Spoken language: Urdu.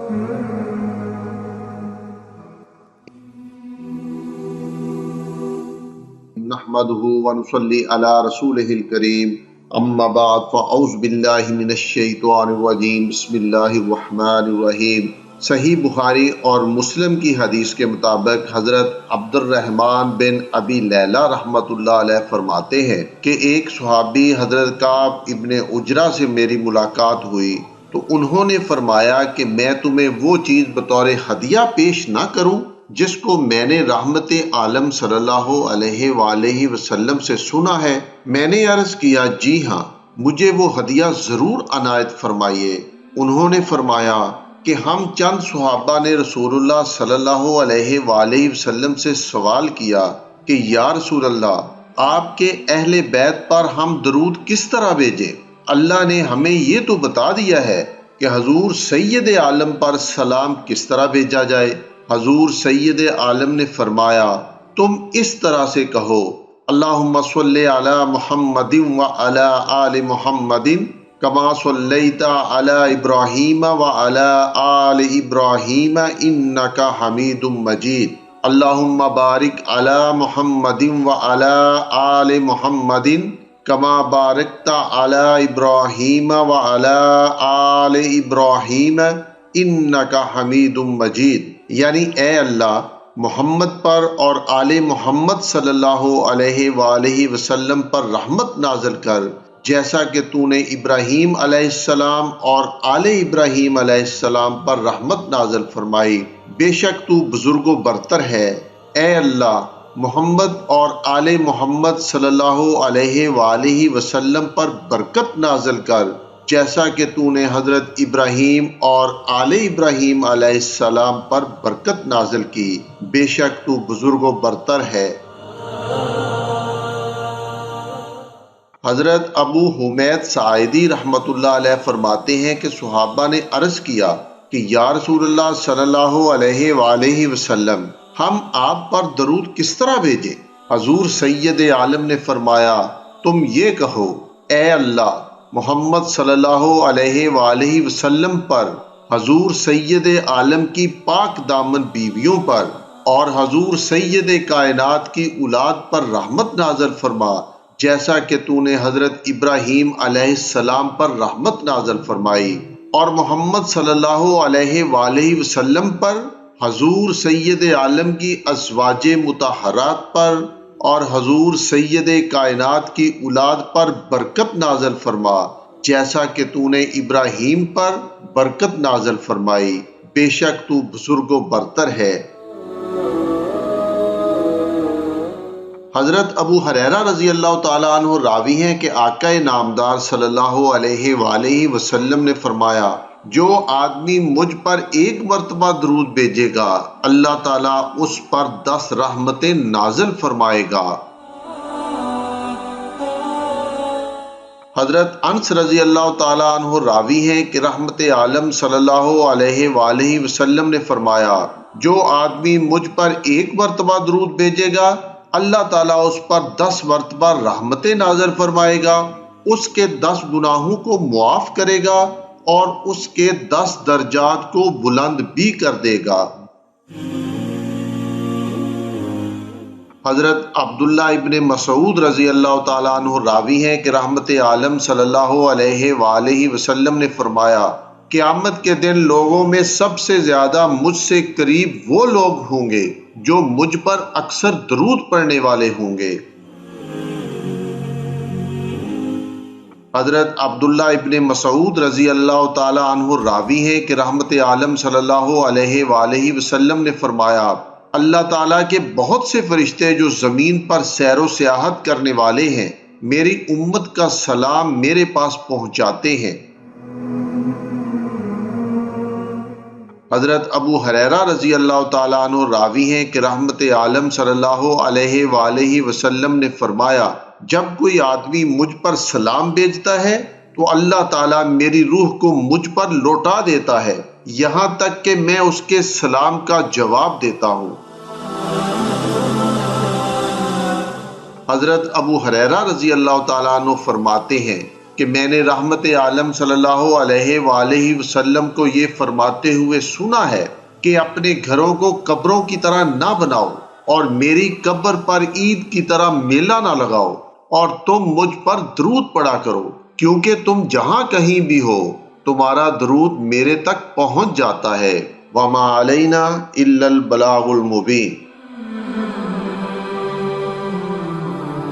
نحمده ونصلي على رسوله الكريم اما بعد فاعوذ باللہ من الشیطان الرجیم بسم اللہ الرحمن الرحیم۔ صحیح بخاری اور مسلم کی حدیث کے مطابق حضرت عبد الرحمن بن ابی لیلہ رحمۃ اللہ علیہ فرماتے ہیں کہ ایک صحابی حضرت کعب ابن عجرہ سے میری ملاقات ہوئی تو انہوں نے فرمایا کہ میں تمہیں وہ چیز بطور ہدیہ پیش نہ کروں جس کو میں نے رحمت عالم صلی اللہ علیہ وآلہ وسلم سے سنا ہے؟ میں نے عرض کیا جی ہاں، مجھے وہ ہدیہ ضرور عنایت فرمائیے۔ انہوں نے فرمایا کہ ہم چند صحابہ نے رسول اللہ صلی اللہ علیہ وآلہ وسلم سے سوال کیا کہ یا رسول اللہ، آپ کے اہل بیت پر ہم درود کس طرح بھیجیں؟ اللہ نے ہمیں یہ تو بتا دیا ہے کہ حضور سید عالم پر سلام کس طرح بھیجا جائے۔ حضور سید عالم نے فرمایا تم اس طرح سے کہو اللہم صلی علی محمد وعلی آل محمد کما صلیت علی ابراہیم وعلی آل ابراہیم انک حمید مجید اللہم بارک علی محمد وعلی آل محمد کما بارکت علی ابراہیم وعلی آل ابراہیم انک حمید مجید، یعنی اے اللہ محمد پر اور آل محمد صلی اللہ علیہ وآلہ وسلم پر رحمت نازل کر جیسا کہ تو نے ابراہیم علیہ السلام اور آل ابراہیم علیہ السلام پر رحمت نازل فرمائی، بے شک تو بزرگ و برتر ہے۔ اے اللہ محمد اور آل محمد صلی اللہ علیہ وآلہ وسلم پر برکت نازل کر جیسا کہ تو نے حضرت ابراہیم اور آل ابراہیم علیہ السلام پر برکت نازل کی، بے شک تو بزرگ و برتر ہے۔ حضرت ابو حمید ساعدی رحمۃ اللہ علیہ فرماتے ہیں کہ صحابہ نے عرض کیا کہ یا رسول اللہ صلی اللہ علیہ وآلہ وسلم، ہم آپ پر درود کس طرح بھیجیں؟ حضور سید عالم نے فرمایا تم یہ کہو اے اللہ محمد صلی اللہ علیہ وآلہ وسلم پر، حضور سید عالم کی پاک دامن بیویوں پر اور حضور سید کائنات کی اولاد پر رحمت نازل فرما جیسا کہ تو نے حضرت ابراہیم علیہ السلام پر رحمت نازل فرمائی، اور محمد صلی اللہ علیہ وآلہ وسلم پر، حضور سید عالم کی ازواج مطہرات پر اور حضور سید کائنات کی اولاد پر برکت نازل فرما جیسا کہ تو نے ابراہیم پر برکت نازل فرمائی، بے شک تو بزرگ و برتر ہے۔ حضرت ابو ہریرہ رضی اللہ تعالیٰ عنہ راوی ہیں کہ آقا نامدار صلی اللہ علیہ وآلہ وسلم نے فرمایا جو آدمی مجھ پر ایک مرتبہ درود بھیجے گا اللہ تعالیٰ اس پر 10 رحمتیں نازل فرمائے گا۔ حضرت انس رضی اللہ تعالیٰ عنہ راوی ہیں کہ رحمت عالم صلی اللہ علیہ وآلہ وسلم نے فرمایا جو آدمی مجھ پر ایک مرتبہ درود بھیجے گا اللہ تعالیٰ اس پر 10 مرتبہ رحمتیں نازل فرمائے گا، اس کے 10 گناہوں کو معاف کرے گا اور اس کے 10 درجات کو بلند بھی کر دے گا۔ حضرت عبداللہ ابن مسعود رضی اللہ تعالیٰ عنہ راوی ہیں کہ رحمت عالم صلی اللہ علیہ وآلہ وسلم نے فرمایا قیامت کے دن لوگوں میں سب سے زیادہ مجھ سے قریب وہ لوگ ہوں گے جو مجھ پر اکثر درود پڑھنے والے ہوں گے۔ حضرت عبداللہ ابن مسعود رضی اللہ تعالیٰ عنہ راوی ہیں کہ رحمت عالم صلی اللہ علیہ وآلہ وسلم نے فرمایا اللہ تعالیٰ کے بہت سے فرشتے جو زمین پر سیر و سیاحت کرنے والے ہیں میری امت کا سلام میرے پاس پہنچاتے ہیں۔ حضرت ابو ہریرہ رضی اللہ تعالیٰ عنہ راوی ہیں کہ رحمت عالم صلی اللہ علیہ وآلہ وسلم نے فرمایا جب کوئی آدمی مجھ پر سلام بھیجتا ہے تو اللہ تعالیٰ میری روح کو مجھ پر لوٹا دیتا ہے یہاں تک کہ میں اس کے سلام کا جواب دیتا ہوں۔ حضرت ابو ہریرہ رضی اللہ تعالیٰ عنہ فرماتے ہیں کہ میں نے رحمت عالم صلی اللہ علیہ وآلہ وسلم کو یہ فرماتے ہوئے سنا ہے کہ اپنے گھروں کو قبروں کی طرح نہ بناؤ اور میری قبر پر عید کی طرح میلہ نہ لگاؤ، اور تم مجھ پر درود پڑا کرو، کیونکہ تم جہاں کہیں بھی ہو تمہارا درود میرے تک پہنچ جاتا ہے۔ وما علینا الا البلاغ المبین۔